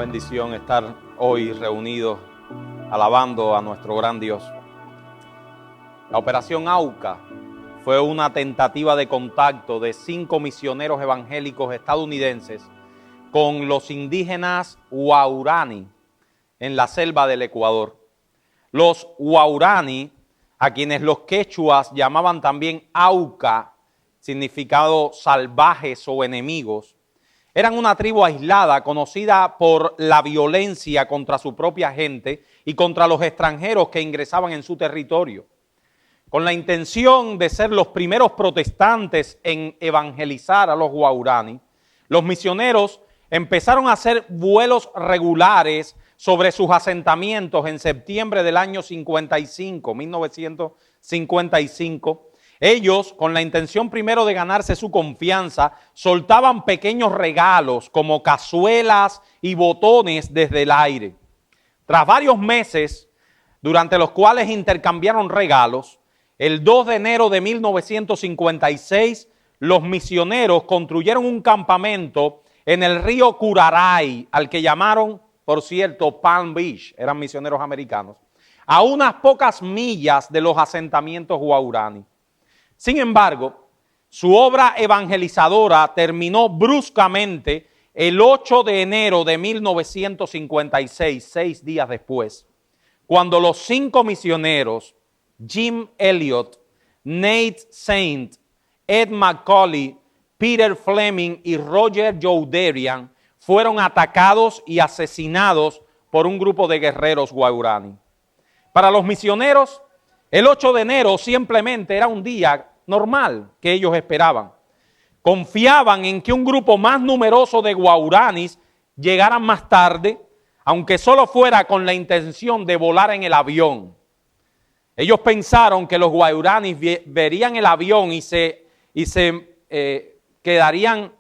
bendición estar hoy reunidos alabando a nuestro gran Dios. La operación AUCA fue una tentativa de contacto de 5 misioneros evangélicos estadounidenses con los indígenas Waorani en la selva del Ecuador. Los Waorani, a quienes los quechuas llamaban también AUCA, significado salvajes o enemigos, eran una tribu aislada conocida por la violencia contra su propia gente y contra los extranjeros que ingresaban en su territorio. Con la intención de ser los primeros protestantes en evangelizar a los Waorani, los misioneros empezaron a hacer vuelos regulares sobre sus asentamientos en septiembre del año 1955. Ellos, con la intención primero de ganarse su confianza, soltaban pequeños regalos como cazuelas y botones desde el aire. Tras varios meses, durante los cuales intercambiaron regalos, el 2 de enero de 1956, los misioneros construyeron un campamento en el río Curaray, al que llamaron, por cierto, Palm Beach, eran misioneros americanos, a unas pocas millas de los asentamientos Waorani. Sin embargo, su obra evangelizadora terminó bruscamente el 8 de enero de 1956, 6 días después, cuando los 5 misioneros, Jim Elliot, Nate Saint, Ed McCauley, Peter Fleming y Roger Youderian fueron atacados y asesinados por un grupo de guerreros Waorani. Para los misioneros, el 8 de enero simplemente era un día normal que ellos esperaban. Confiaban en que un grupo más numeroso de Waoranis llegaran más tarde, aunque solo fuera con la intención de volar en el avión. Ellos pensaron que los Waoranis verían el avión y se quedarían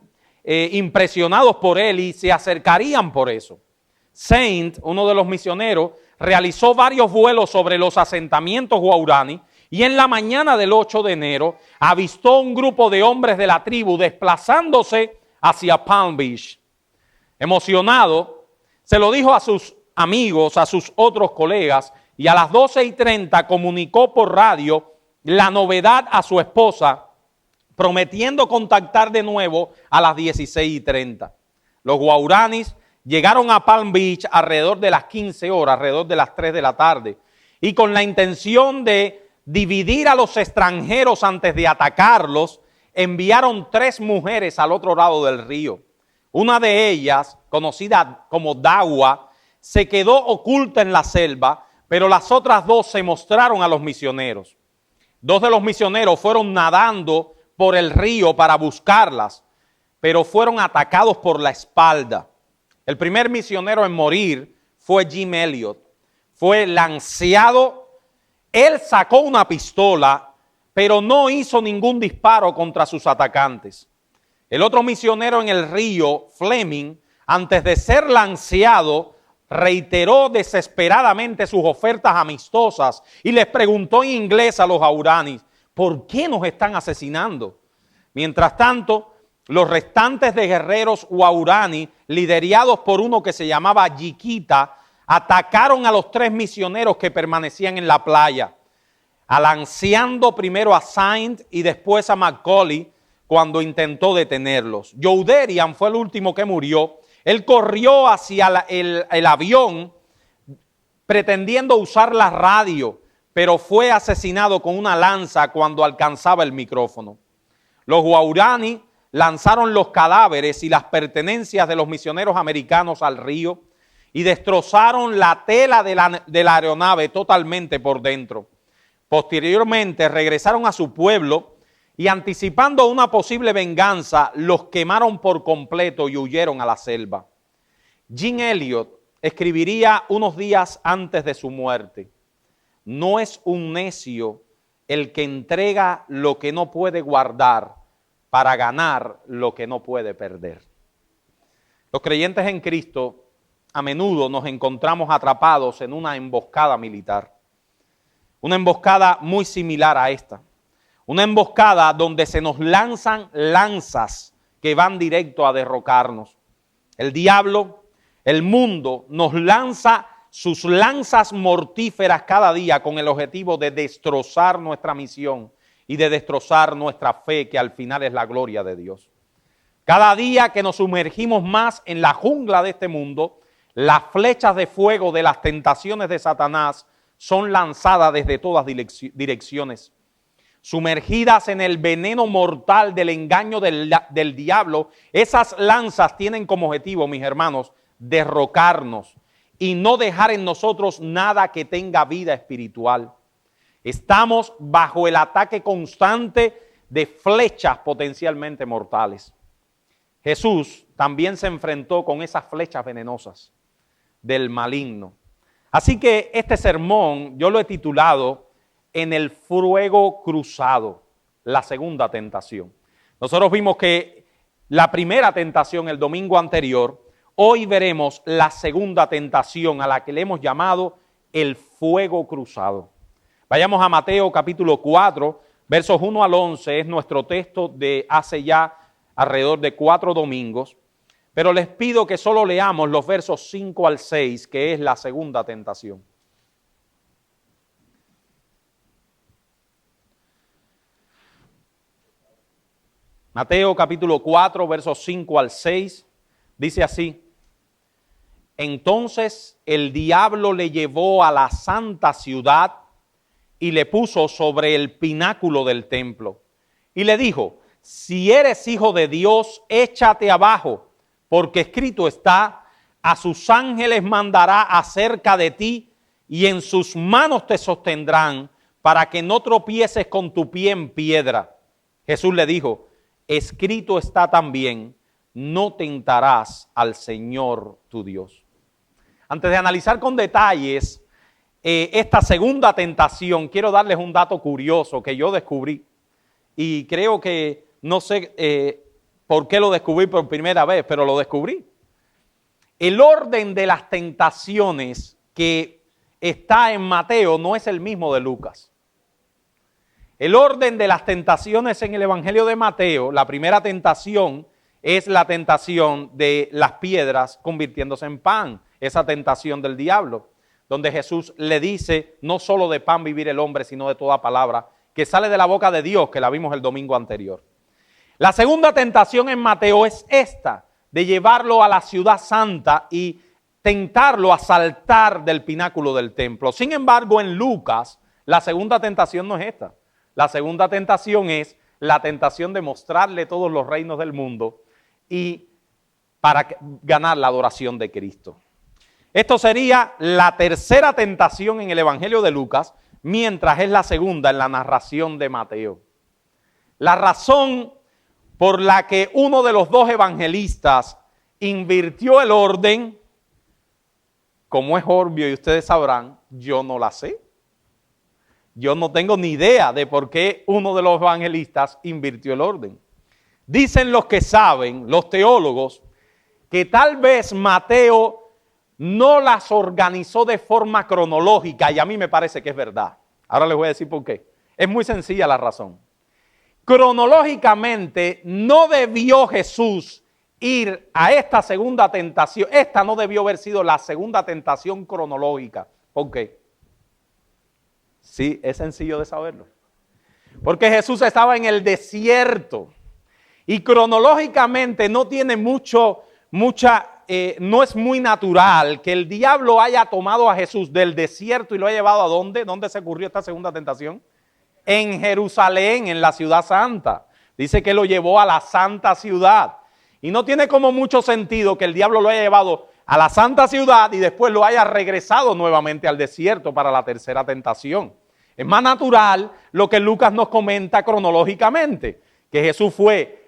impresionados por él y se acercarían por eso. Saint, uno de los misioneros, realizó varios vuelos sobre los asentamientos Waorani y en la mañana del 8 de enero avistó un grupo de hombres de la tribu desplazándose hacia Palm Beach. Emocionado, se lo dijo a sus amigos, a sus otros colegas, y a las 12:30 comunicó por radio la novedad a su esposa, prometiendo contactar de nuevo a las 16:30. Los Waoranis llegaron a Palm Beach alrededor de las 15 horas, alrededor de las 3 de la tarde, y con la intención de dividir a los extranjeros antes de atacarlos, enviaron 3 mujeres al otro lado del río. Una de ellas, conocida como Dawa, se quedó oculta en la selva, pero las otras 2 se mostraron a los misioneros. 2 de los misioneros fueron nadando por el río para buscarlas, pero fueron atacados por la espalda. El primer misionero en morir fue Jim Elliot. Fue lanceado. Él sacó una pistola, pero no hizo ningún disparo contra sus atacantes. El otro misionero en el río, Fleming, antes de ser lanceado, reiteró desesperadamente sus ofertas amistosas y les preguntó en inglés a los Waoranis, ¿por qué nos están asesinando? Mientras tanto, los restantes de guerreros Waorani, liderados por uno que se llamaba Yiquita, atacaron a los 3 misioneros que permanecían en la playa, alanceando primero a Saint y después a McCauley cuando intentó detenerlos. Youderian fue el último que murió. Él corrió hacia el avión pretendiendo usar la radio, pero fue asesinado con una lanza cuando alcanzaba el micrófono. Los Waorani lanzaron los cadáveres y las pertenencias de los misioneros americanos al río y destrozaron la tela de la aeronave totalmente por dentro. Posteriormente regresaron a su pueblo y, anticipando una posible venganza, los quemaron por completo y huyeron a la selva. Jim Elliot escribiría unos días antes de su muerte: no es un necio el que entrega lo que no puede guardar para ganar lo que no puede perder. Los creyentes en Cristo a menudo nos encontramos atrapados en una emboscada militar. Una emboscada muy similar a esta. Una emboscada donde se nos lanzan lanzas que van directo a derrocarnos. El diablo El mundo nos lanza sus lanzas mortíferas cada día con el objetivo de destrozar nuestra misión y de destrozar nuestra fe, que al final es la gloria de Dios. Cada día que nos sumergimos más en la jungla de este mundo, las flechas de fuego de las tentaciones de Satanás son lanzadas desde todas direcciones. Sumergidas en el veneno mortal del engaño del diablo, esas lanzas tienen como objetivo, mis hermanos, derrocarnos y no dejar en nosotros nada que tenga vida espiritual. Estamos bajo el ataque constante de flechas potencialmente mortales. Jesús también se enfrentó con esas flechas venenosas del maligno. Así que este sermón yo lo he titulado En el fuego cruzado, la segunda tentación. Nosotros vimos que la primera tentación el domingo anterior. Hoy veremos la segunda tentación, a la que le hemos llamado el fuego cruzado. Vayamos a Mateo capítulo 4, versos 1 al 11, es nuestro texto de hace ya alrededor de 4 domingos, pero les pido que solo leamos los versos 5 al 6, que es la segunda tentación. Mateo capítulo 4, versos 5 al 6, dice así: Entonces el diablo le llevó a la santa ciudad y le puso sobre el pináculo del templo. Y le dijo: si eres hijo de Dios, échate abajo, porque escrito está: a sus ángeles mandará acerca de ti, y en sus manos te sostendrán, para que no tropieces con tu pie en piedra. Jesús le dijo: escrito está también: no tentarás al Señor tu Dios. Antes de analizar con detalles esta segunda tentación, quiero darles un dato curioso que yo descubrí. Y creo que, no sé por qué lo descubrí por primera vez, pero lo descubrí. El orden de las tentaciones que está en Mateo no es el mismo de Lucas. El orden de las tentaciones en el Evangelio de Mateo, la primera tentación es la tentación de las piedras convirtiéndose en pan, esa tentación del diablo, donde Jesús le dice: no solo de pan vivir el hombre, sino de toda palabra que sale de la boca de Dios, que la vimos el domingo anterior. La segunda tentación en Mateo es esta, de llevarlo a la ciudad santa y tentarlo a saltar del pináculo del templo. Sin embargo, en Lucas, la segunda tentación no es esta. La segunda tentación es la tentación de mostrarle todos los reinos del mundo y para ganar la adoración de Cristo. Esto sería la tercera tentación en el Evangelio de Lucas, mientras es la segunda en la narración de Mateo. La razón por la que uno de los dos evangelistas invirtió el orden, como es obvio y ustedes sabrán, yo no la sé. Yo no tengo ni idea de por qué uno de los evangelistas invirtió el orden. Dicen los que saben, los teólogos, que tal vez Mateo no las organizó de forma cronológica, y a mí me parece que es verdad. Ahora les voy a decir por qué. Es muy sencilla la razón. Cronológicamente no debió Jesús ir a esta segunda tentación. Esta no debió haber sido la segunda tentación cronológica. ¿Por qué? Sí, es sencillo de saberlo. Porque Jesús estaba en el desierto y cronológicamente no tiene no es muy natural que el diablo haya tomado a Jesús del desierto y lo haya llevado ¿a dónde? ¿Dónde se ocurrió esta segunda tentación? En Jerusalén, en la ciudad santa. Dice que lo llevó a la santa ciudad. Y no tiene como mucho sentido que el diablo lo haya llevado a la santa ciudad y después lo haya regresado nuevamente al desierto para la tercera tentación. Es más natural lo que Lucas nos comenta cronológicamente, que Jesús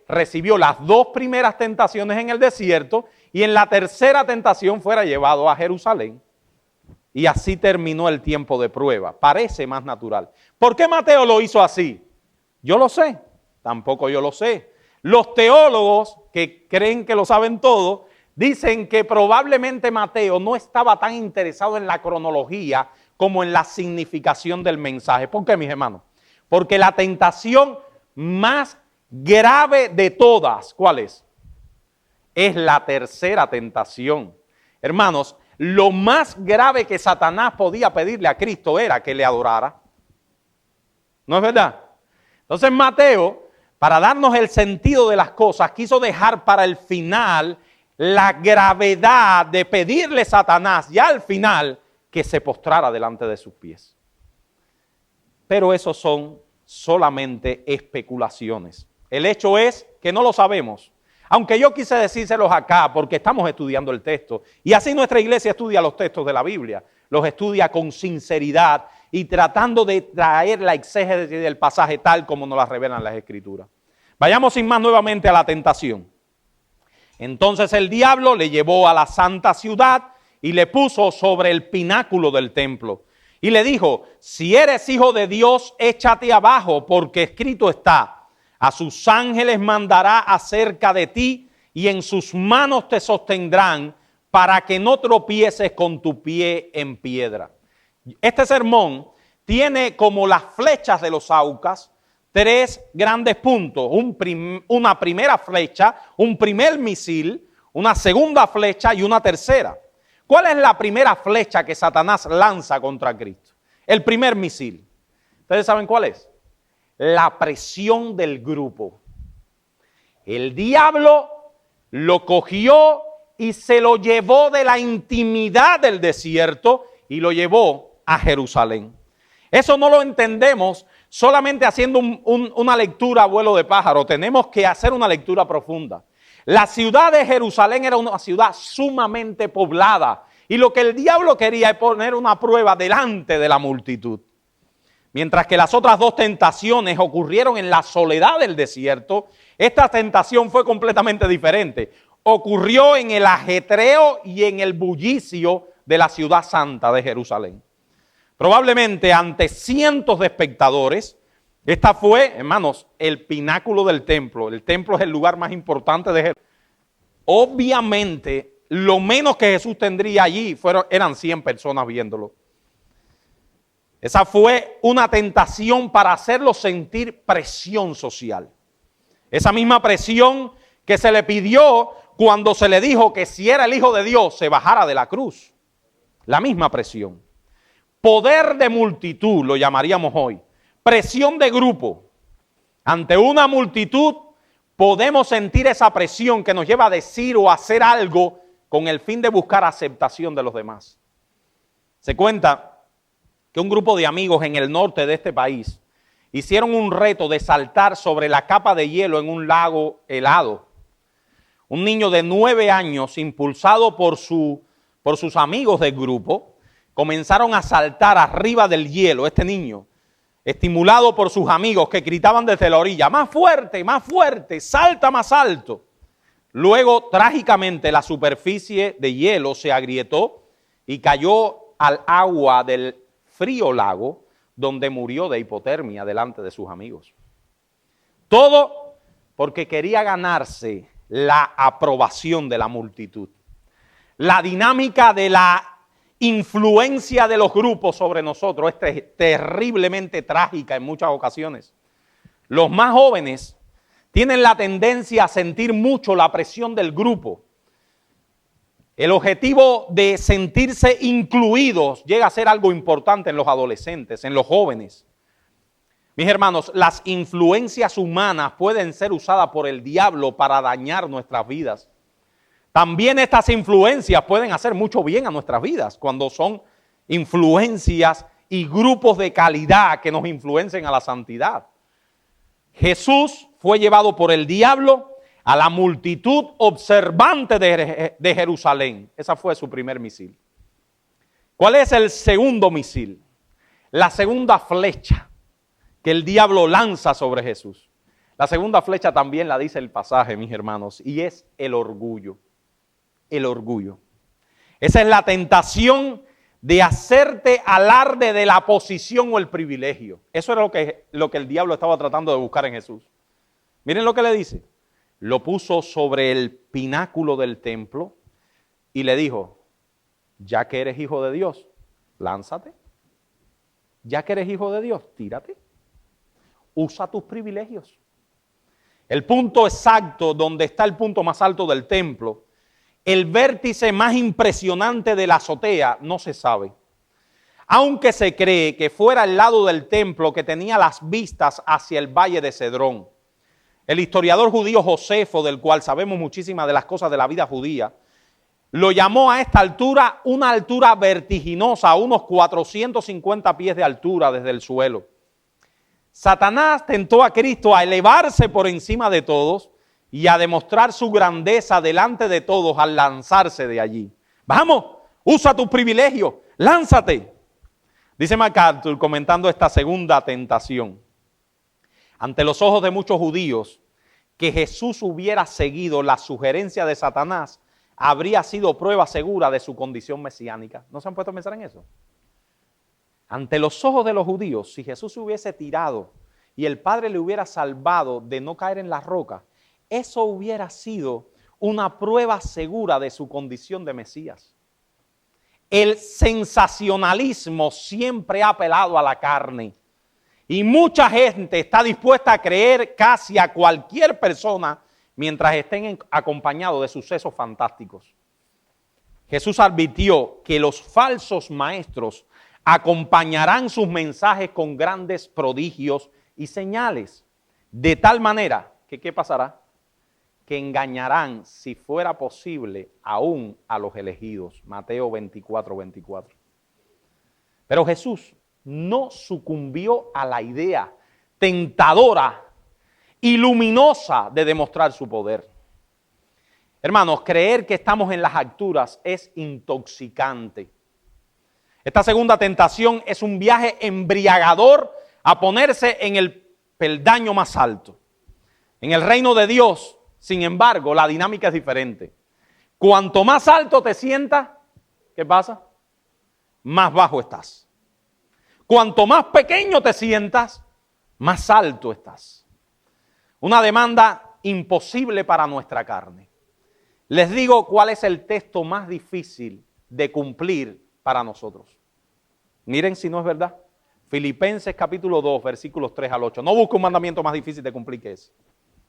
recibió las dos primeras tentaciones en el desierto y en la tercera tentación fuera llevado a Jerusalén. Y así terminó el tiempo de prueba. Parece más natural. ¿Por qué Mateo lo hizo así? Yo lo sé, tampoco yo lo sé. Los teólogos que creen que lo saben todo, dicen que probablemente Mateo no estaba tan interesado en la cronología como en la significación del mensaje. ¿Por qué, mis hermanos? Porque la tentación más grave de todas, ¿cuál es? Es la tercera tentación. Hermanos, lo más grave que Satanás podía pedirle a Cristo era que le adorara. ¿No es verdad? Entonces Mateo, para darnos el sentido de las cosas, quiso dejar para el final la gravedad de pedirle a Satanás ya al final que se postrara delante de sus pies. Pero eso son solamente especulaciones. El hecho es que no lo sabemos. Aunque yo quise decírselos acá porque estamos estudiando el texto. Y así nuestra iglesia estudia los textos de la Biblia. Los estudia con sinceridad y tratando de traer la exégesis del pasaje tal como nos la revelan las Escrituras. Vayamos sin más nuevamente a la tentación. Entonces el diablo le llevó a la santa ciudad y le puso sobre el pináculo del templo. Y le dijo, si eres hijo de Dios, échate abajo, porque escrito está, a sus ángeles mandará acerca de ti y en sus manos te sostendrán para que no tropieces con tu pie en piedra. Este sermón tiene como las flechas de los Aucas tres grandes puntos. Una primera flecha, un primer misil, una segunda flecha y una tercera. ¿Cuál es la primera flecha que Satanás lanza contra Cristo? El primer misil. ¿Ustedes saben cuál es? La presión del grupo. El diablo lo cogió y se lo llevó de la intimidad del desierto y lo llevó a Jerusalén. Eso no lo entendemos solamente haciendo una lectura a vuelo de pájaro. Tenemos que hacer una lectura profunda. La ciudad de Jerusalén era una ciudad sumamente poblada y lo que el diablo quería es poner una prueba delante de la multitud. Mientras que las otras dos tentaciones ocurrieron en la soledad del desierto, esta tentación fue completamente diferente. Ocurrió en el ajetreo y en el bullicio de la ciudad santa de Jerusalén. Probablemente ante cientos de espectadores, esta fue, hermanos, el pináculo del templo. El templo es el lugar más importante de Jerusalén. Obviamente, lo menos que Jesús tendría allí eran 100 personas viéndolo. Esa fue una tentación para hacerlo sentir presión social. Esa misma presión que se le pidió cuando se le dijo que si era el Hijo de Dios se bajara de la cruz. La misma presión. Poder de multitud lo llamaríamos hoy. Presión de grupo. Ante una multitud podemos sentir esa presión que nos lleva a decir o a hacer algo con el fin de buscar aceptación de los demás. Se cuenta que un grupo de amigos en el norte de este país hicieron un reto de saltar sobre la capa de hielo en un lago helado. Un niño de 9 años, impulsado por sus amigos del grupo, comenzaron a saltar arriba del hielo. Este niño, estimulado por sus amigos que gritaban desde la orilla, más fuerte, salta más alto. Luego, trágicamente, la superficie de hielo se agrietó y cayó al agua del frío lago, donde murió de hipotermia delante de sus amigos. Todo porque quería ganarse la aprobación de la multitud. La dinámica de la influencia de los grupos sobre nosotros es terriblemente trágica en muchas ocasiones. Los más jóvenes tienen la tendencia a sentir mucho la presión del grupo. El objetivo de sentirse incluidos llega a ser algo importante en los adolescentes, en los jóvenes. Mis hermanos, las influencias humanas pueden ser usadas por el diablo para dañar nuestras vidas. También estas influencias pueden hacer mucho bien a nuestras vidas cuando son influencias y grupos de calidad que nos influencien a la santidad. Jesús fue llevado por el diablo a la multitud observante de Jerusalén. Esa fue su primer misil. ¿Cuál es el segundo misil? La segunda flecha que el diablo lanza sobre Jesús. La segunda flecha también la dice el pasaje, mis hermanos, y es el orgullo. El orgullo. Esa es la tentación de hacerte alarde de la posición o el privilegio. Eso era lo que el diablo estaba tratando de buscar en Jesús. Miren lo que le dice. Lo puso sobre el pináculo del templo y le dijo, ya que eres hijo de Dios, lánzate. Ya que eres hijo de Dios, tírate. Usa tus privilegios. El punto exacto donde está el punto más alto del templo el vértice más impresionante de la azotea, no se sabe. Aunque se cree que fuera el lado del templo que tenía las vistas hacia el valle de Cedrón. El historiador judío Josefo, del cual sabemos muchísimas de las cosas de la vida judía, lo llamó a esta altura una altura vertiginosa, a unos 450 pies de altura desde el suelo. Satanás tentó a Cristo a elevarse por encima de todos y a demostrar su grandeza delante de todos al lanzarse de allí. Vamos, usa tu privilegio, lánzate. Dice MacArthur comentando esta segunda tentación. Ante los ojos de muchos judíos, que Jesús hubiera seguido la sugerencia de Satanás habría sido prueba segura de su condición mesiánica. ¿No se han puesto a pensar en eso? Ante los ojos de los judíos, si Jesús se hubiese tirado y el Padre le hubiera salvado de no caer en la roca, eso hubiera sido una prueba segura de su condición de Mesías. El sensacionalismo siempre ha apelado a la carne y mucha gente está dispuesta a creer casi a cualquier persona mientras estén acompañados de sucesos fantásticos. Jesús advirtió que los falsos maestros acompañarán sus mensajes con grandes prodigios y señales, de tal manera que ¿qué pasará? Que engañarán, si fuera posible, aún a los elegidos. Mateo 24:24. Pero Jesús no sucumbió a la idea tentadora y luminosa de demostrar su poder. Hermanos, creer que estamos en las alturas es intoxicante. Esta segunda tentación es un viaje embriagador a ponerse en el peldaño más alto. En el reino de Dios, sin embargo, la dinámica es diferente. Cuanto más alto te sientas, ¿qué pasa? Más bajo estás. Cuanto más pequeño te sientas, más alto estás. Una demanda imposible para nuestra carne. Les digo cuál es el texto más difícil de cumplir para nosotros. Miren si no es verdad. Filipenses capítulo 2, versículos 3 al 8. No busque un mandamiento más difícil de cumplir que ese.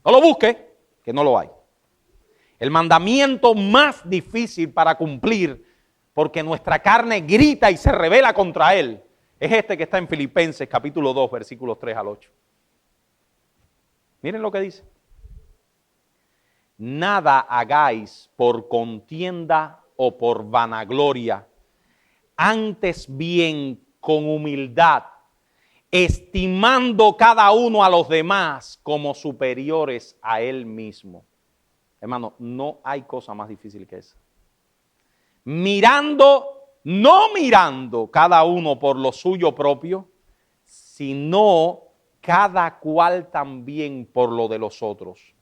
No lo busque, que no lo hay. El mandamiento más difícil para cumplir, porque nuestra carne grita y se rebela contra él, es este que está en Filipenses capítulo 2, versículos 3 al 8. Miren lo que dice. Nada hagáis por contienda o por vanagloria, antes bien con humildad, estimando cada uno a los demás como superiores a él mismo. Hermano, no hay cosa más difícil que esa. No mirando cada uno por lo suyo propio, sino cada cual también por lo de los otros.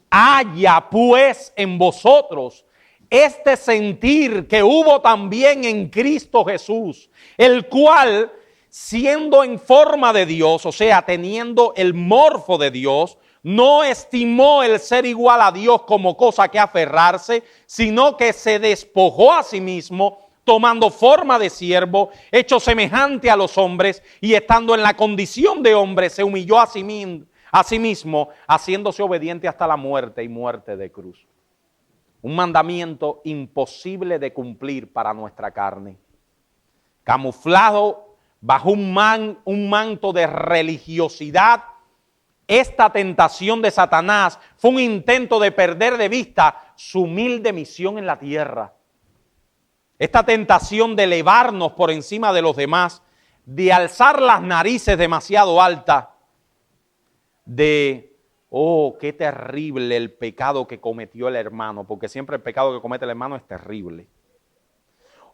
Haya pues en vosotros este sentir que hubo también en Cristo Jesús, el cual, siendo en forma de Dios, o sea, teniendo el morfo de Dios, no estimó el ser igual a Dios como cosa que aferrarse, sino que se despojó a sí mismo, tomando forma de siervo, hecho semejante a los hombres, y estando en la condición de hombre, se humilló a sí mismo, haciéndose obediente hasta la muerte y muerte de cruz. Un mandamiento imposible de cumplir para nuestra carne. Camuflado bajo un manto de religiosidad, esta tentación de Satanás fue un intento de perder de vista su humilde misión en la tierra. Esta tentación de elevarnos por encima de los demás, de alzar las narices demasiado altas, oh, qué terrible el pecado que cometió el hermano, porque siempre el pecado que comete el hermano es terrible.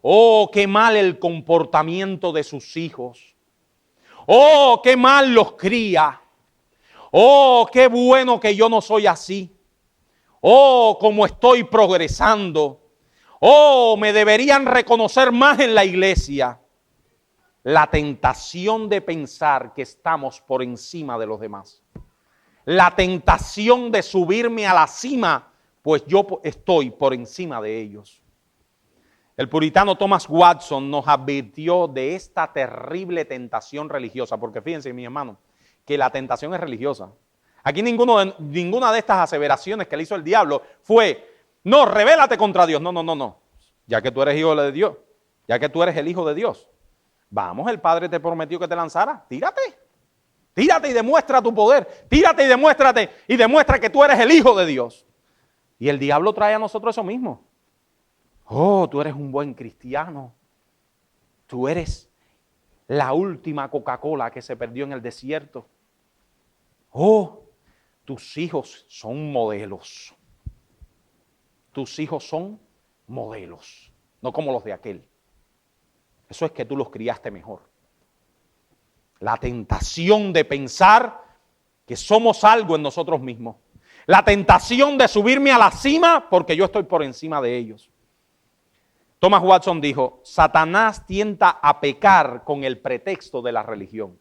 Oh, qué mal el comportamiento de sus hijos. Oh, qué mal los cría. Oh, qué bueno que yo no soy así. Oh, cómo estoy progresando. Oh, me deberían reconocer más en la iglesia. La tentación de pensar que estamos por encima de los demás. La tentación de subirme a la cima, pues yo estoy por encima de ellos. El puritano Thomas Watson nos advirtió de esta terrible tentación religiosa, porque fíjense, mis hermanos, que la tentación es religiosa. Aquí ninguna de estas aseveraciones que le hizo el diablo fue, No, rebélate contra Dios. No, no, no, no. Ya que tú eres hijo de Dios, ya que tú eres el hijo de Dios, vamos, el Padre te prometió que te lanzara. Tírate. Tírate y demuestra tu poder. Tírate y demuestra que tú eres el hijo de Dios. Y el diablo trae a nosotros eso mismo. Oh, tú eres un buen cristiano. Tú eres la última Coca-Cola que se perdió en el desierto. Oh, tus hijos son modelos. Tus hijos son modelos, no como los de aquel. Eso es que tú los criaste mejor. La tentación de pensar que somos algo en nosotros mismos. La tentación de subirme a la cima porque yo estoy por encima de ellos. Thomas Watson dijo, Satanás tienta a pecar con el pretexto de la religión.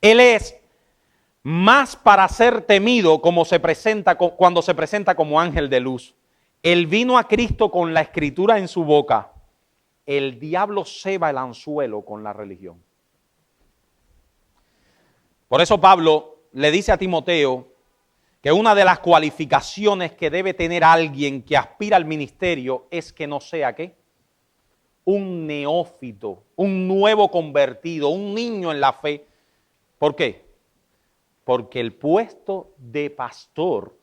Él es más para ser temido cuando se presenta como ángel de luz. Él vino a Cristo con la escritura en su boca. El diablo ceba el anzuelo con la religión. Por eso Pablo le dice a Timoteo que una de las cualificaciones que debe tener alguien que aspira al ministerio es que no sea, ¿qué? Un neófito, un nuevo convertido, un niño en la fe. ¿Por qué? Porque el puesto de pastor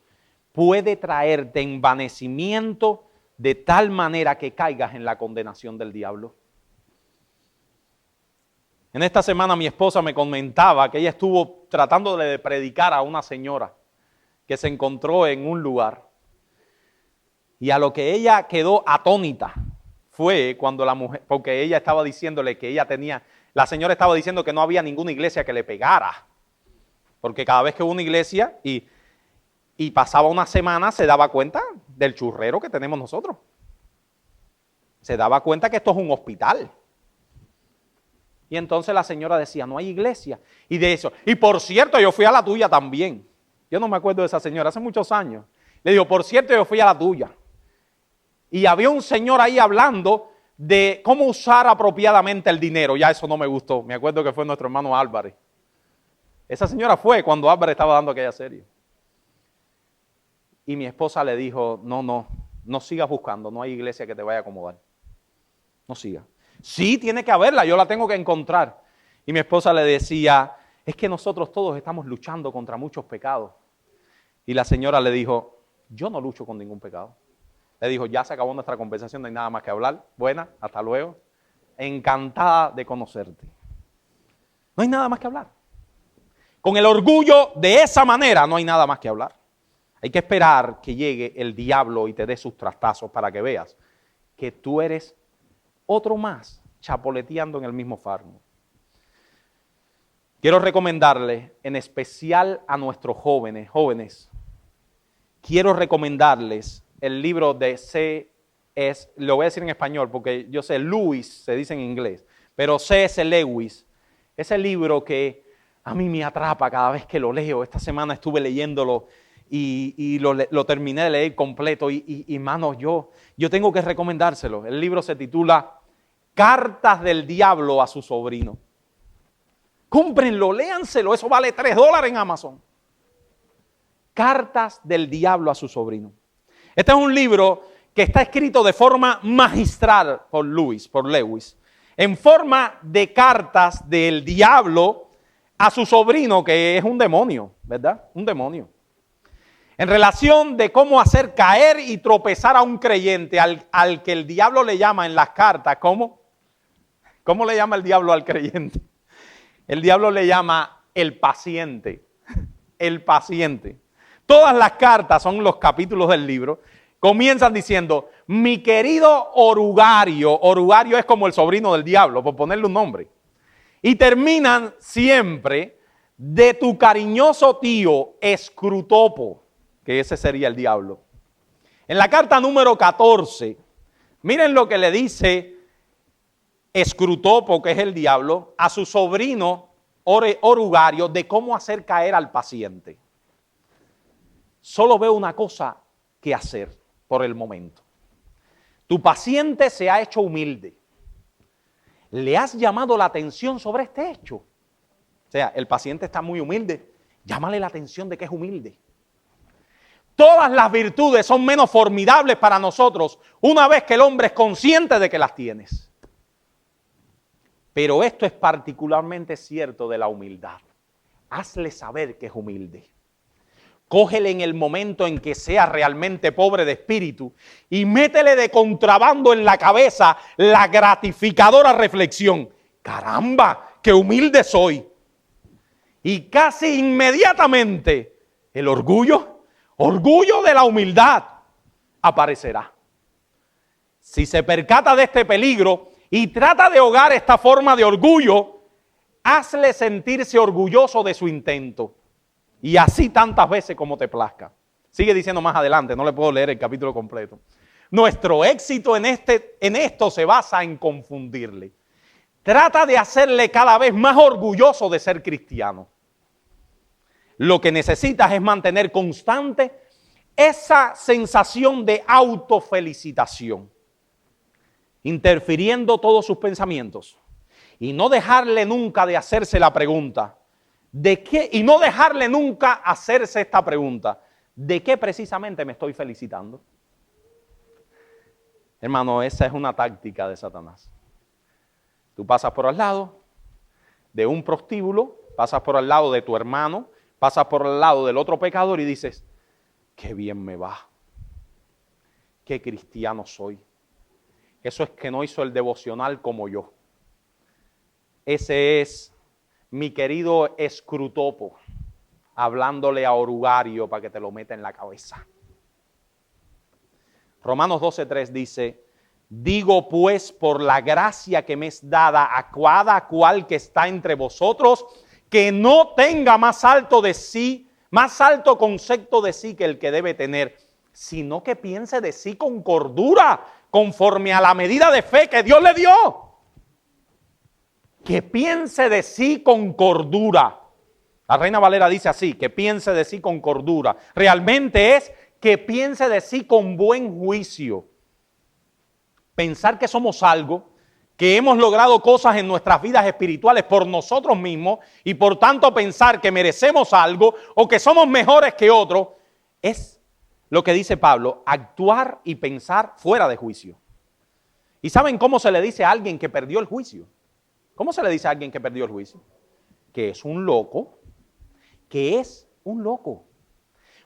puede traerte envanecimiento de tal manera que caigas en la condenación del diablo. En esta semana mi esposa me comentaba que ella estuvo tratando de predicar a una señora que se encontró en un lugar. Y a lo que ella quedó atónita fue cuando la mujer, porque ella estaba diciéndole que la señora estaba diciendo que no había ninguna iglesia que le pegara. Porque cada vez que hubo una iglesia y pasaba una semana se daba cuenta del churrero que tenemos nosotros. Se daba cuenta que esto es un hospital. Y entonces la señora decía, no hay iglesia. Y de eso, y por cierto, yo fui a la tuya también. Yo no me acuerdo de esa señora, hace muchos años. Le digo, por cierto, yo fui a la tuya. Y había un señor ahí hablando de cómo usar apropiadamente el dinero. Ya eso no me gustó. Me acuerdo que fue nuestro hermano Álvarez. Esa señora fue cuando Álvarez estaba dando aquella serie. Y mi esposa le dijo, no sigas buscando, no hay iglesia que te vaya a acomodar. No sigas. Sí, tiene que haberla, yo la tengo que encontrar. Y mi esposa le decía, es que nosotros todos estamos luchando contra muchos pecados. Y la señora le dijo, yo no lucho con ningún pecado. Le dijo, ya se acabó nuestra conversación, no hay nada más que hablar. Buena, hasta luego. Encantada de conocerte. No hay nada más que hablar. Con el orgullo de esa manera no hay nada más que hablar. Hay que esperar que llegue el diablo y te dé sus trastazos para que veas que tú eres otro más chapoleteando en el mismo farmo. Quiero recomendarle, en especial a nuestros jóvenes, quiero recomendarles el libro de C.S., lo voy a decir en español porque yo sé, Lewis se dice en inglés, pero C.S. Lewis, ese libro que a mí me atrapa cada vez que lo leo. Esta semana estuve leyéndolo y lo terminé de leer completo y mano, yo tengo que recomendárselo. El libro se titula Cartas del Diablo a su sobrino. Cómprenlo, léanselo, eso vale $3 en Amazon. Cartas del Diablo a su sobrino. Este es un libro que está escrito de forma magistral por Lewis, en forma de cartas del diablo a su sobrino, que es un demonio, ¿verdad? Un demonio. En relación de cómo hacer caer y tropezar a un creyente, al que el diablo le llama en las cartas, ¿cómo? ¿Cómo le llama el diablo al creyente? El diablo le llama el paciente, el paciente. Todas las cartas son los capítulos del libro. Comienzan diciendo, mi querido Orugario. Orugario es como el sobrino del diablo, por ponerle un nombre. Y terminan siempre de tu cariñoso tío Escrutopo, que ese sería el diablo. En la carta número 14, miren lo que le dice Escrutopo, que es el diablo, a su sobrino Orugario de cómo hacer caer al paciente. Solo veo una cosa que hacer por el momento. Tu paciente se ha hecho humilde. ¿Le has llamado la atención sobre este hecho? O sea, el paciente está muy humilde. Llámale la atención de que es humilde. Todas las virtudes son menos formidables para nosotros una vez que el hombre es consciente de que las tienes. Pero esto es particularmente cierto de la humildad. Hazle saber que es humilde. Cógele en el momento en que sea realmente pobre de espíritu y métele de contrabando en la cabeza la gratificadora reflexión. ¡Caramba, qué humilde soy! Y casi inmediatamente el orgullo de la humildad aparecerá. Si se percata de este peligro y trata de ahogar esta forma de orgullo, hazle sentirse orgulloso de su intento. Y así tantas veces como te plazca. Sigue diciendo más adelante, no le puedo leer el capítulo completo. Nuestro éxito en esto se basa en confundirle. Trata de hacerle cada vez más orgulloso de ser cristiano. Lo que necesitas es mantener constante esa sensación de autofelicitación, interfiriendo todos sus pensamientos y no dejarle nunca de hacerse la pregunta, ¿de qué? Y no dejarle nunca hacerse esta pregunta, ¿de qué precisamente me estoy felicitando? Hermano, esa es una táctica de Satanás. Tú pasas por al lado de un prostíbulo, pasas por al lado de tu hermano, pasas por al lado del otro pecador y dices, qué bien me va, qué cristiano soy. Eso es que no hizo el devocional como yo. Ese es mi querido Escrutopo, hablándole a Orugario para que te lo meta en la cabeza. Romanos 12:3 dice, digo pues por la gracia que me es dada a cada cual que está entre vosotros, que no tenga más alto concepto de sí que el que debe tener, sino que piense de sí con cordura, conforme a la medida de fe que Dios le dio. Que piense de sí con cordura. La Reina Valera dice así, que piense de sí con cordura. Realmente es que piense de sí con buen juicio. Pensar que somos algo, que hemos logrado cosas en nuestras vidas espirituales por nosotros mismos y por tanto pensar que merecemos algo o que somos mejores que otros, es lo que dice Pablo, actuar y pensar fuera de juicio. ¿Y saben cómo se le dice a alguien que perdió el juicio? ¿Cómo se le dice a alguien que perdió el juicio? Que es un loco,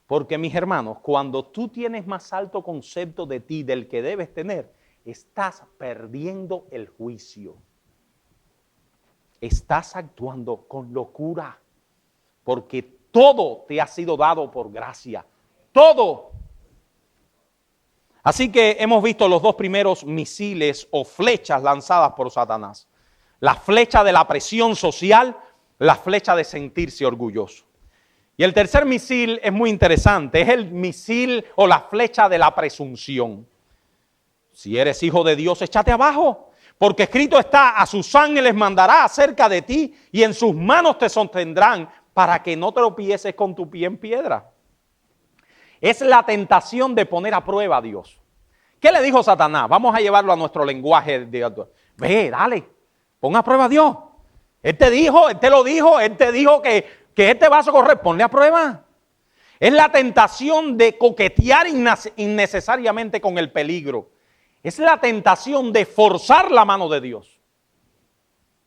Porque mis hermanos, cuando tú tienes más alto concepto de ti del que debes tener, estás perdiendo el juicio. Estás actuando con locura, porque todo te ha sido dado por gracia. Todo. Así que hemos visto los dos primeros misiles o flechas lanzadas por Satanás. La flecha de la presión social, la flecha de sentirse orgulloso. Y el tercer misil es muy interesante, es el misil o la flecha de la presunción. Si eres hijo de Dios, échate abajo, porque escrito está, a sus ángeles mandará acerca de ti y en sus manos te sostendrán para que no tropieces con tu pie en piedra. Es la tentación de poner a prueba a Dios. ¿Qué le dijo Satanás? Vamos a llevarlo a nuestro lenguaje. Ve, dale, pon a prueba a Dios. Él te lo dijo, Él te dijo que Él te va a socorrer, ponle a prueba. Es la tentación de coquetear innecesariamente con el peligro. Es la tentación de forzar la mano de Dios.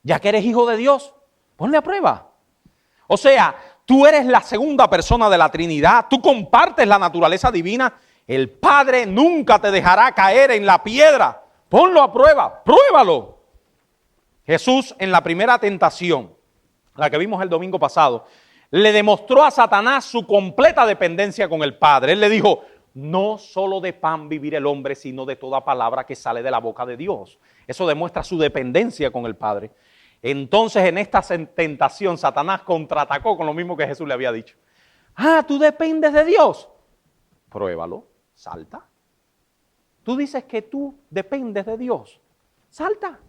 Ya que eres hijo de Dios, ponle a prueba. O sea, tú eres la segunda persona de la Trinidad, tú compartes la naturaleza divina. El Padre nunca te dejará caer en la piedra. Ponlo a prueba, pruébalo. Jesús en la primera tentación, la que vimos el domingo pasado, le demostró a Satanás su completa dependencia con el Padre. Él le dijo, no solo de pan vivir el hombre, sino de toda palabra que sale de la boca de Dios. Eso demuestra su dependencia con el Padre. Entonces en esta tentación Satanás contraatacó con lo mismo que Jesús le había dicho. Ah, ¿tú dependes de Dios? Pruébalo, salta. Tú dices que tú dependes de Dios, salta.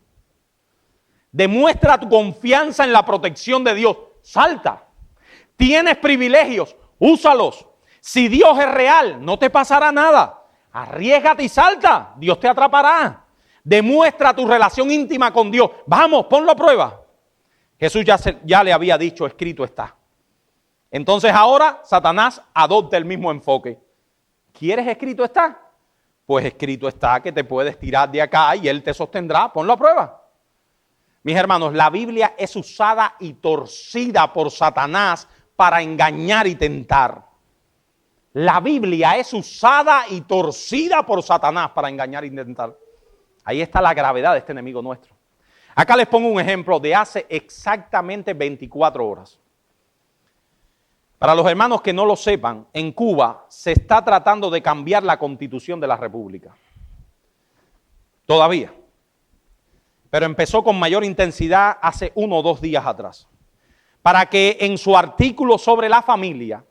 Demuestra tu confianza en la protección de Dios, salta. Tienes privilegios, úsalos. Si Dios es real, no te pasará nada. Arriésgate y salta, Dios te atrapará. Demuestra tu relación íntima con Dios. Vamos, ponlo a prueba. Jesús ya le había dicho, escrito está. Entonces ahora Satanás adopta el mismo enfoque. ¿Quieres escrito está? Pues escrito está que te puedes tirar de acá y Él te sostendrá. Ponlo a prueba. Mis hermanos, la Biblia es usada y torcida por Satanás para engañar y tentar. La Biblia es usada y torcida por Satanás para engañar y tentar. Ahí está la gravedad de este enemigo nuestro. Acá les pongo un ejemplo de hace exactamente 24 horas. Para los hermanos que no lo sepan, en Cuba se está tratando de cambiar la Constitución de la República. Todavía. Pero empezó con mayor intensidad hace 1 o 2 días atrás. Para que en su artículo sobre la familia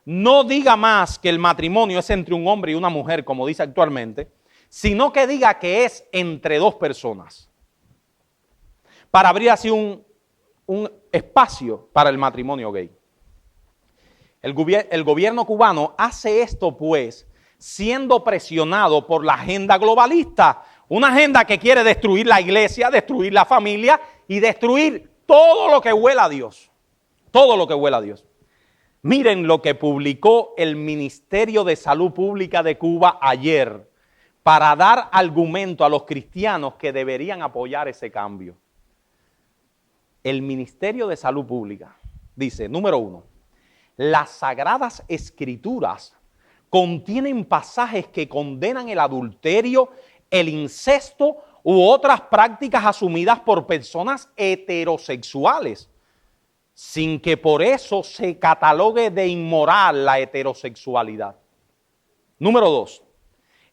no diga más que el matrimonio es entre un hombre y una mujer, como dice actualmente, sino que diga que es entre 2 personas. Para abrir así un espacio para el matrimonio gay. El gobierno cubano hace esto pues siendo presionado por la agenda globalista, una agenda que quiere destruir la iglesia, destruir la familia y destruir todo lo que huela a Dios, todo lo que huela a Dios. Miren lo que publicó el Ministerio de Salud Pública de Cuba ayer para dar argumento a los cristianos que deberían apoyar ese cambio. El Ministerio de Salud Pública dice, número 1, las Sagradas Escrituras contienen pasajes que condenan el adulterio, el incesto u otras prácticas asumidas por personas heterosexuales, sin que por eso se catalogue de inmoral la heterosexualidad. Número 2,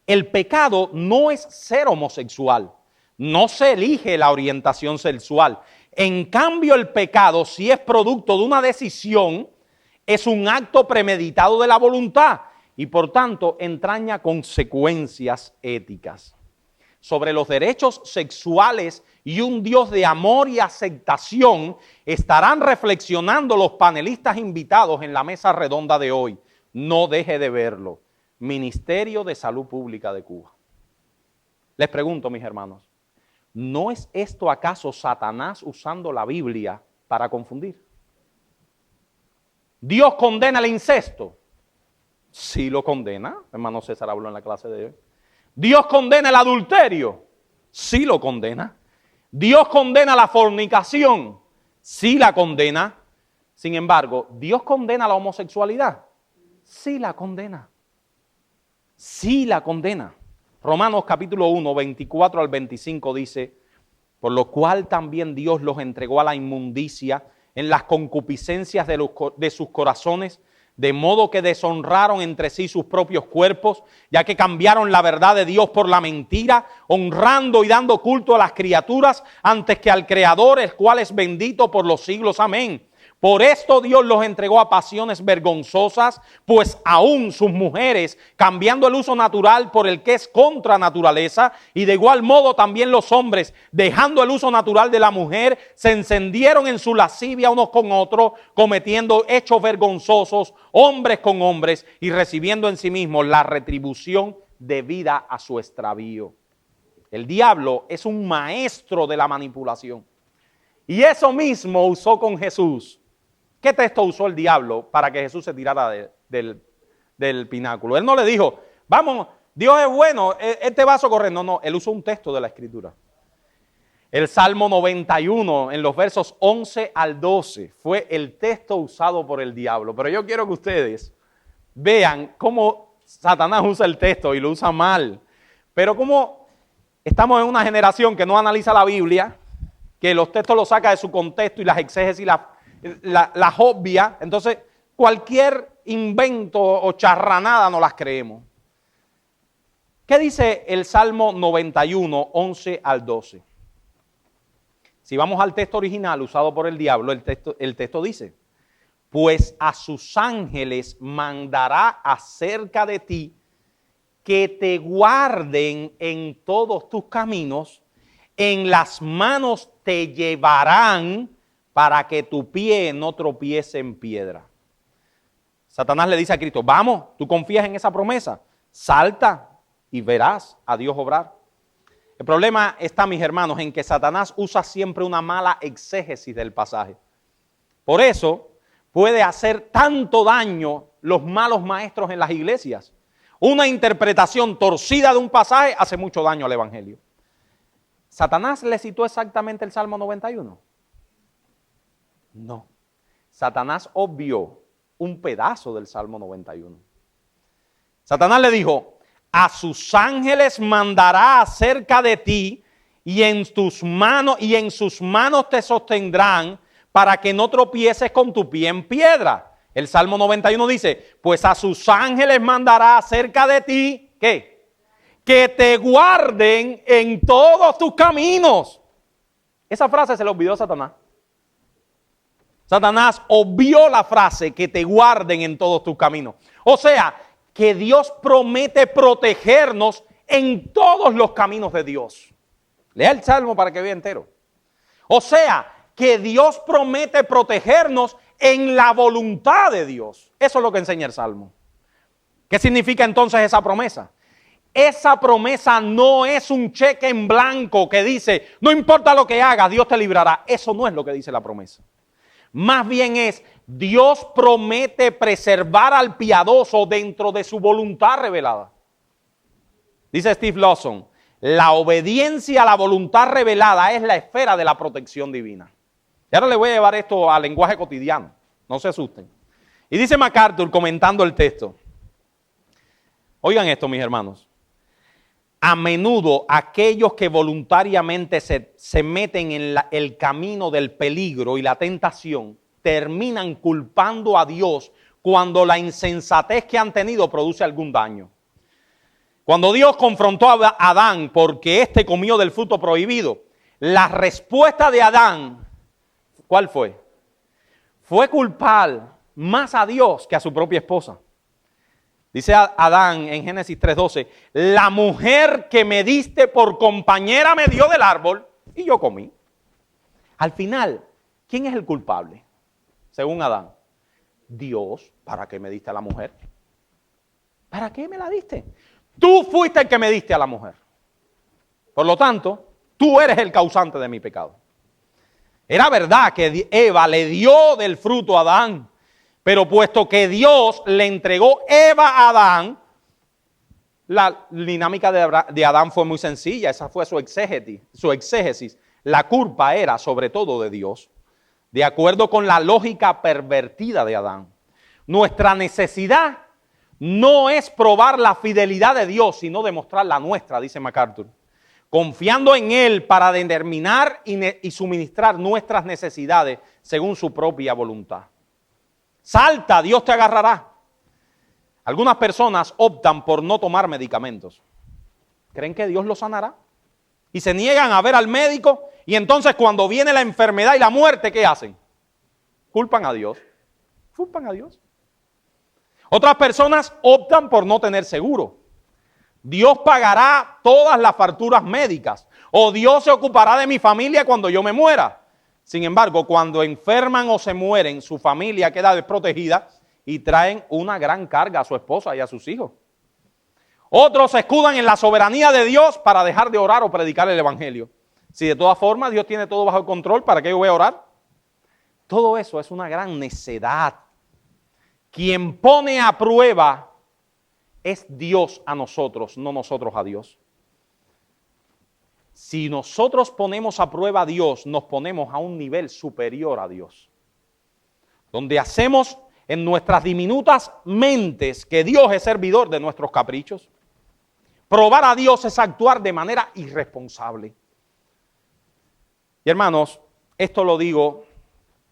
el pecado no es ser homosexual, no se elige la orientación sexual. En cambio, el pecado, si es producto de una decisión, es un acto premeditado de la voluntad y por tanto entraña consecuencias éticas. Sobre los derechos sexuales y un Dios de amor y aceptación estarán reflexionando los panelistas invitados en la mesa redonda de hoy. No deje de verlo. Ministerio de Salud Pública de Cuba. Les pregunto, mis hermanos, ¿no es esto acaso Satanás usando la Biblia para confundir? ¿Dios condena el incesto? Sí lo condena, hermano César habló en la clase de hoy. ¿Dios condena el adulterio? Sí lo condena. ¿Dios condena la fornicación? Sí la condena. Sin embargo, ¿Dios condena la homosexualidad? Sí la condena. Sí la condena. Romanos capítulo 1, 24 al 25 dice, por lo cual también Dios los entregó a la inmundicia en las concupiscencias de sus corazones, de modo que deshonraron entre sí sus propios cuerpos, ya que cambiaron la verdad de Dios por la mentira, honrando y dando culto a las criaturas antes que al Creador, el cual es bendito por los siglos. Amén. Por esto Dios los entregó a pasiones vergonzosas, pues aún sus mujeres, cambiando el uso natural por el que es contra naturaleza, y de igual modo también los hombres, dejando el uso natural de la mujer, se encendieron en su lascivia unos con otros, cometiendo hechos vergonzosos, hombres con hombres, y recibiendo en sí mismos la retribución debida a su extravío. El diablo es un maestro de la manipulación. Y eso mismo usó con Jesús. ¿Qué texto usó el diablo para que Jesús se tirara del pináculo? Él no le dijo, vamos, Dios es bueno, este vaso corriendo. No, él usó un texto de la Escritura. El Salmo 91, en los versos 11 al 12, fue el texto usado por el diablo. Pero yo quiero que ustedes vean cómo Satanás usa el texto y lo usa mal. Pero cómo estamos en una generación que no analiza la Biblia, que los textos los saca de su contexto y las exégesis las obvia, entonces cualquier invento o charranada no las creemos. ¿Qué dice el Salmo 91, 11 al 12? Si vamos al texto original usado por el diablo, el texto dice, pues a sus ángeles mandará acerca de ti que te guarden en todos tus caminos, en las manos te llevarán para que tu pie no tropiece en piedra. Satanás le dice a Cristo, vamos, ¿tú confías en esa promesa? Salta y verás a Dios obrar. El problema está, mis hermanos, en que Satanás usa siempre una mala exégesis del pasaje. Por eso puede hacer tanto daño los malos maestros en las iglesias. una interpretación torcida de un pasaje hace mucho daño al evangelio. ¿Satanás le citó exactamente el Salmo 91? No. Satanás obvió un pedazo del Salmo 91. Satanás le dijo: a sus ángeles mandará acerca de ti, y en sus manos te sostendrán, para que no tropieces con tu pie en piedra. El Salmo 91 dice: pues a sus ángeles mandará acerca de ti, ¿qué? Que te guarden en todos tus caminos. Esa frase se le olvidó a Satanás. Satanás obvió la frase: que te guarden en todos tus caminos. O sea, que Dios promete protegernos en todos los caminos de Dios. Lea el Salmo para que vea entero. O sea, que Dios promete protegernos en la voluntad de Dios. Eso es lo que enseña el Salmo. ¿Qué significa entonces esa promesa? Esa promesa no es un cheque en blanco que dice: no importa lo que hagas, Dios te librará. Eso no es lo que dice la promesa. Más bien es: Dios promete preservar al piadoso dentro de su voluntad revelada. Dice Steve Lawson: la obediencia a la voluntad revelada es la esfera de la protección divina. Y ahora le voy a llevar esto al lenguaje cotidiano, no se asusten. Y dice MacArthur comentando el texto: oigan esto, mis hermanos. A menudo aquellos que voluntariamente se meten en el camino del peligro y la tentación terminan culpando a Dios cuando la insensatez que han tenido produce algún daño. Cuando Dios confrontó a Adán porque éste comió del fruto prohibido, la respuesta de Adán, ¿cuál fue? Fue culpar más a Dios que a su propia esposa. Dice Adán en Génesis 3:12: la mujer que me diste por compañera me dio del árbol y yo comí. Al final, ¿quién es el culpable? Según Adán. Dios. ¿Para qué me diste a la mujer? ¿Para qué me la diste? Tú fuiste el que me diste a la mujer. Por lo tanto, tú eres el causante de mi pecado. Era verdad que Eva le dio del fruto a Adán, pero puesto que Dios le entregó Eva a Adán, la dinámica de Adán fue muy sencilla. Esa fue su exégesis. La culpa era sobre todo de Dios, de acuerdo con la lógica pervertida de Adán. Nuestra necesidad no es probar la fidelidad de Dios, sino demostrar la nuestra, dice MacArthur, confiando en Él para determinar y suministrar nuestras necesidades según su propia voluntad. Salta, Dios te agarrará. Algunas personas optan por no tomar medicamentos. ¿Creen que Dios los sanará? Y se niegan a ver al médico, y entonces cuando viene la enfermedad y la muerte, ¿qué hacen? Culpan a Dios. Culpan a Dios. Otras personas optan por no tener seguro. Dios pagará todas las facturas médicas, o Dios se ocupará de mi familia cuando yo me muera. Sin embargo, cuando enferman o se mueren, su familia queda desprotegida y traen una gran carga a su esposa y a sus hijos. Otros se escudan en la soberanía de Dios para dejar de orar o predicar el evangelio. Si de todas formas Dios tiene todo bajo el control, ¿para qué yo voy a orar? Todo eso es una gran necedad. Quien pone a prueba es Dios a nosotros, no nosotros a Dios. Si nosotros ponemos a prueba a Dios, nos ponemos a un nivel superior a Dios, donde hacemos en nuestras diminutas mentes que Dios es servidor de nuestros caprichos. Probar a Dios es actuar de manera irresponsable. Y hermanos, esto lo digo,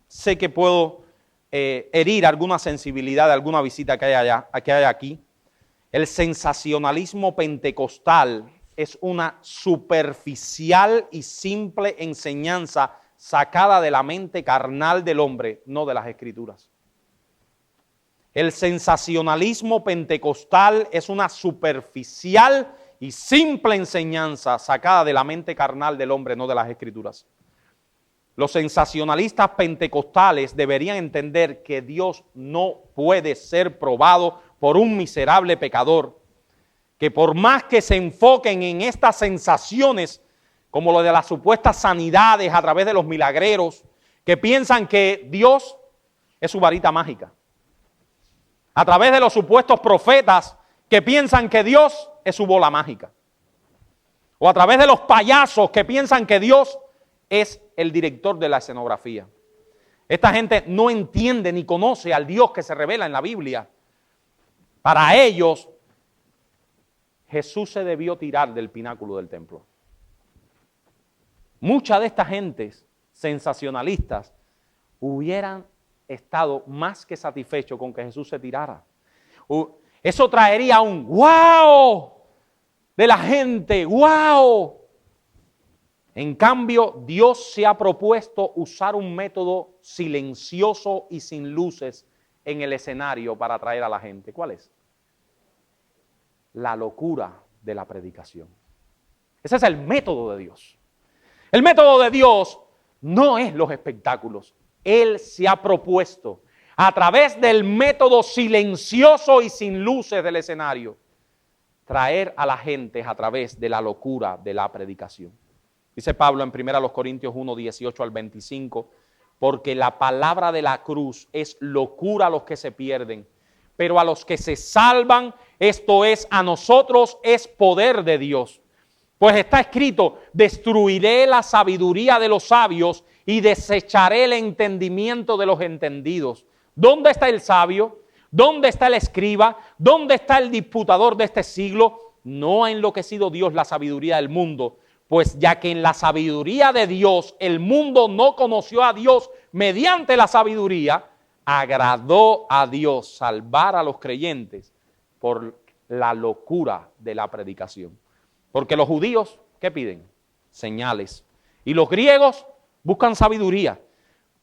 sé que puedo herir alguna sensibilidad de alguna visita que haya aquí. El sensacionalismo pentecostal es una superficial y simple enseñanza sacada de la mente carnal del hombre, no de las Escrituras. El sensacionalismo pentecostal es una superficial y simple enseñanza sacada de la mente carnal del hombre, no de las Escrituras. Los sensacionalistas pentecostales deberían entender que Dios no puede ser probado por un miserable pecador, que por más que se enfoquen en estas sensaciones, como lo de las supuestas sanidades a través de los milagreros, que piensan que Dios es su varita mágica. A través de los supuestos profetas que piensan que Dios es su bola mágica. O a través de los payasos que piensan que Dios es el director de la escenografía. Esta gente no entiende ni conoce al Dios que se revela en la Biblia. Para ellos, Jesús se debió tirar del pináculo del templo. Muchas de estas gentes sensacionalistas hubieran estado más que satisfechos con que Jesús se tirara. Eso traería un ¡wow! De la gente, ¡wow! En cambio, Dios se ha propuesto usar un método silencioso y sin luces en el escenario para atraer a la gente. ¿Cuál es? La locura de la predicación. Ese es el método de Dios. El método de Dios no es los espectáculos. Él se ha propuesto a través del método silencioso y sin luces del escenario traer a la gente a través de la locura de la predicación. Dice Pablo en 1 Corintios 1, 18 al 25, porque la palabra de la cruz es locura a los que se pierden, pero a los que se salvan, esto es, a nosotros es poder de Dios. Pues está escrito, destruiré la sabiduría de los sabios y desecharé el entendimiento de los entendidos. ¿Dónde está el sabio? ¿Dónde está el escriba? ¿Dónde está el disputador de este siglo? No ha enloquecido Dios la sabiduría del mundo, pues ya que en la sabiduría de Dios el mundo no conoció a Dios mediante la sabiduría, agradó a Dios salvar a los creyentes por la locura de la predicación. Porque los judíos, ¿qué piden? Señales. Y los griegos buscan sabiduría.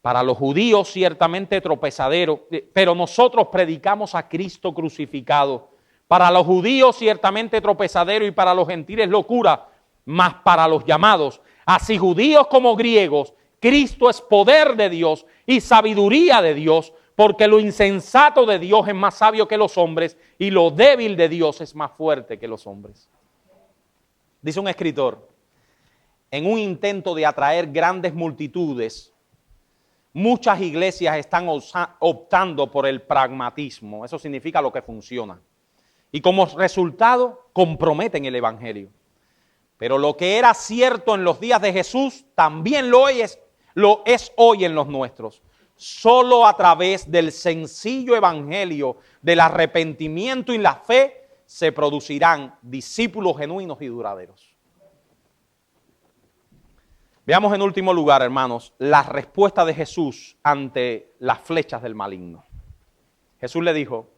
Para los judíos ciertamente tropezadero, pero nosotros predicamos a Cristo crucificado. Para los judíos ciertamente tropezadero y para los gentiles locura, mas para los llamados, así judíos como griegos, Cristo es poder de Dios y sabiduría de Dios, porque lo insensato de Dios es más sabio que los hombres y lo débil de Dios es más fuerte que los hombres. Dice un escritor, en un intento de atraer grandes multitudes, muchas iglesias están optando por el pragmatismo. Eso significa lo que funciona. Y como resultado, comprometen el evangelio. Pero lo que era cierto en los días de Jesús, también lo es hoy en los nuestros. Solo a través del sencillo evangelio del arrepentimiento y la fe se producirán discípulos genuinos y duraderos. Veamos en último lugar, hermanos, la respuesta de Jesús ante las flechas del maligno. Jesús le dijo,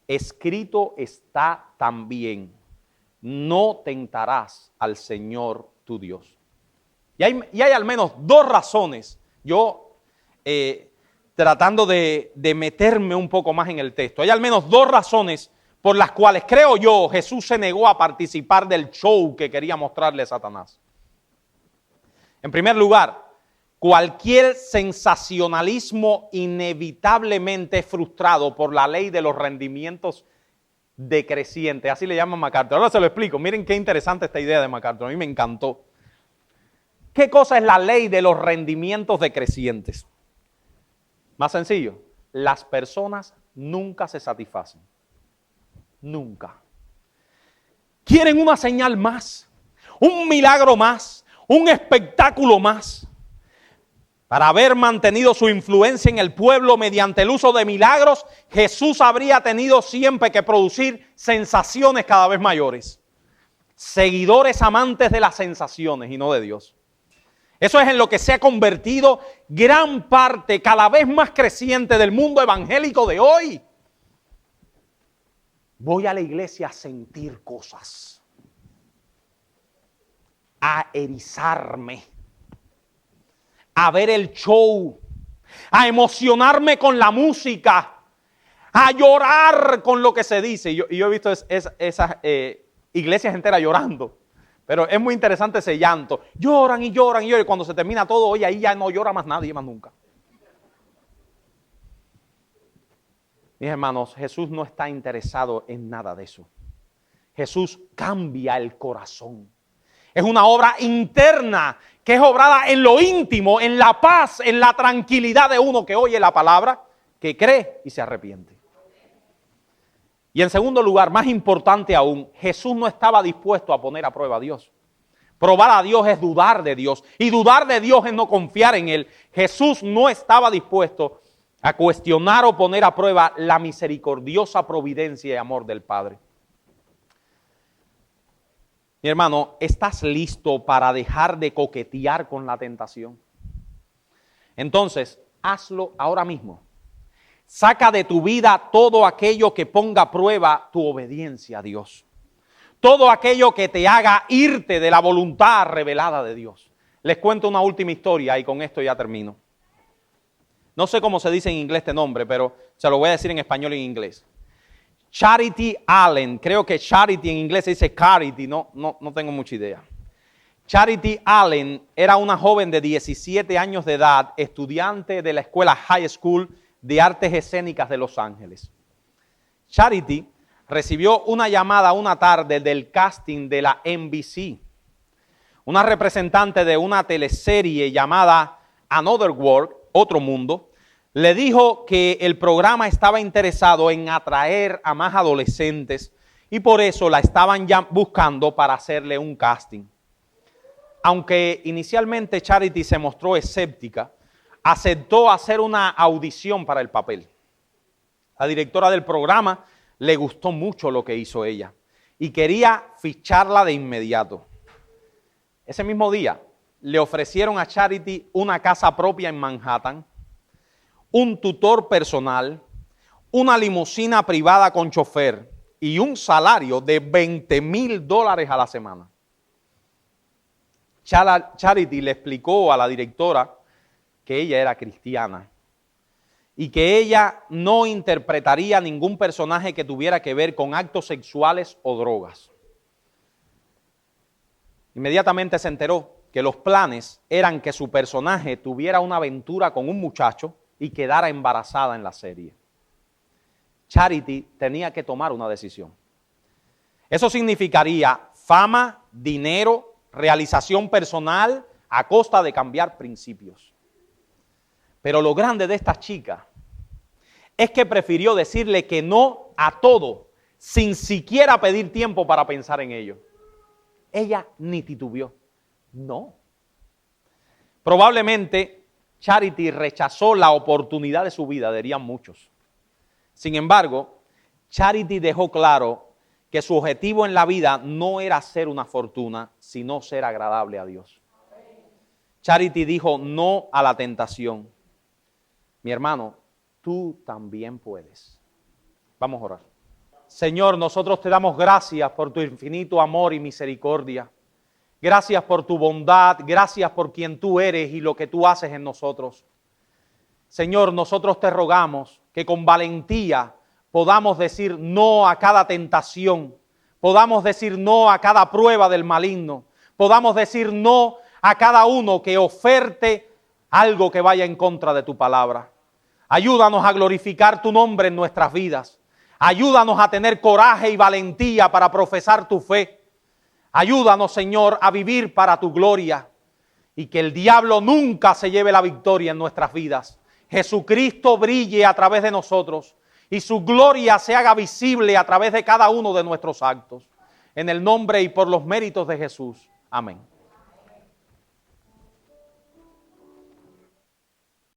escrito está también, no tentarás al Señor tu Dios. Y hay al menos dos razones, yo tratando de meterme un poco más en el texto, hay al menos dos razones por las cuales, creo yo, Jesús se negó a participar del show que quería mostrarle Satanás. En primer lugar, cualquier sensacionalismo inevitablemente es frustrado por la ley de los rendimientos decrecientes, así le llaman MacArthur. Ahora se lo explico, miren qué interesante esta idea de MacArthur, a mí me encantó. ¿Qué cosa es la ley de los rendimientos decrecientes? Más sencillo, las personas nunca se satisfacen, nunca. Quieren una señal más, un milagro más, un espectáculo más. Para haber mantenido su influencia en el pueblo mediante el uso de milagros, Jesús habría tenido siempre que producir sensaciones cada vez mayores. Seguidores amantes de las sensaciones y no de Dios. Eso es en lo que se ha convertido gran parte, cada vez más creciente del mundo evangélico de hoy. Voy a la iglesia a sentir cosas, a erizarme, a ver el show, a emocionarme con la música, a llorar con lo que se dice. Yo he visto esas iglesias enteras llorando, pero es muy interesante ese llanto. Lloran y lloran y lloran, y cuando se termina todo, oye, ahí ya no llora más nadie, más nunca. Mis hermanos, Jesús no está interesado en nada de eso. Jesús cambia el corazón. Es una obra interna que es obrada en lo íntimo, en la paz, en la tranquilidad de uno que oye la palabra, que cree y se arrepiente. Y en segundo lugar, más importante aún, Jesús no estaba dispuesto a poner a prueba a Dios. Probar a Dios es dudar de Dios. Y dudar de Dios es no confiar en Él. Jesús no estaba dispuesto a cuestionar o poner a prueba la misericordiosa providencia y amor del Padre. Mi hermano, ¿estás listo para dejar de coquetear con la tentación? Entonces, hazlo ahora mismo. Saca de tu vida todo aquello que ponga a prueba tu obediencia a Dios. Todo aquello que te haga irte de la voluntad revelada de Dios. Les cuento una última historia y con esto ya termino. No sé cómo se dice en inglés este nombre, pero se lo voy a decir en español y en inglés. Charity Allen, creo que Charity en inglés se dice Charity, no tengo mucha idea. Charity Allen era una joven de 17 años de edad, estudiante de la escuela High School de Artes Escénicas de Los Ángeles. Charity recibió una llamada una tarde del casting de la NBC. Una representante de una teleserie llamada Another World, Otro Mundo, le dijo que el programa estaba interesado en atraer a más adolescentes y por eso la estaban ya buscando para hacerle un casting. Aunque inicialmente Charity se mostró escéptica, aceptó hacer una audición para el papel. La directora del programa le gustó mucho lo que hizo ella y quería ficharla de inmediato. Ese mismo día le ofrecieron a Charity una casa propia en Manhattan, un tutor personal, una limusina privada con chofer y un salario de $20,000 a la semana. Charity le explicó a la directora que ella era cristiana y que ella no interpretaría ningún personaje que tuviera que ver con actos sexuales o drogas. Inmediatamente se enteró que los planes eran que su personaje tuviera una aventura con un muchacho y quedara embarazada en la serie. Charity tenía que tomar una decisión. Eso significaría fama, dinero, realización personal a costa de cambiar principios. Pero lo grande de esta chica es que prefirió decirle que no a todo sin siquiera pedir tiempo para pensar en ello. Ella ni titubeó. No. Probablemente Charity rechazó la oportunidad de su vida, dirían muchos. Sin embargo, Charity dejó claro que su objetivo en la vida no era ser una fortuna, sino ser agradable a Dios. Charity dijo no a la tentación. Mi hermano, tú también puedes. Vamos a orar. Señor, nosotros te damos gracias por tu infinito amor y misericordia. Gracias por tu bondad, gracias por quien tú eres y lo que tú haces en nosotros. Señor, nosotros te rogamos que con valentía podamos decir no a cada tentación, podamos decir no a cada prueba del maligno, podamos decir no a cada uno que oferte algo que vaya en contra de tu palabra. Ayúdanos a glorificar tu nombre en nuestras vidas. Ayúdanos a tener coraje y valentía para profesar tu fe. Ayúdanos, Señor, a vivir para tu gloria y que el diablo nunca se lleve la victoria en nuestras vidas. Jesucristo brille a través de nosotros y su gloria se haga visible a través de cada uno de nuestros actos. En el nombre y por los méritos de Jesús. Amén.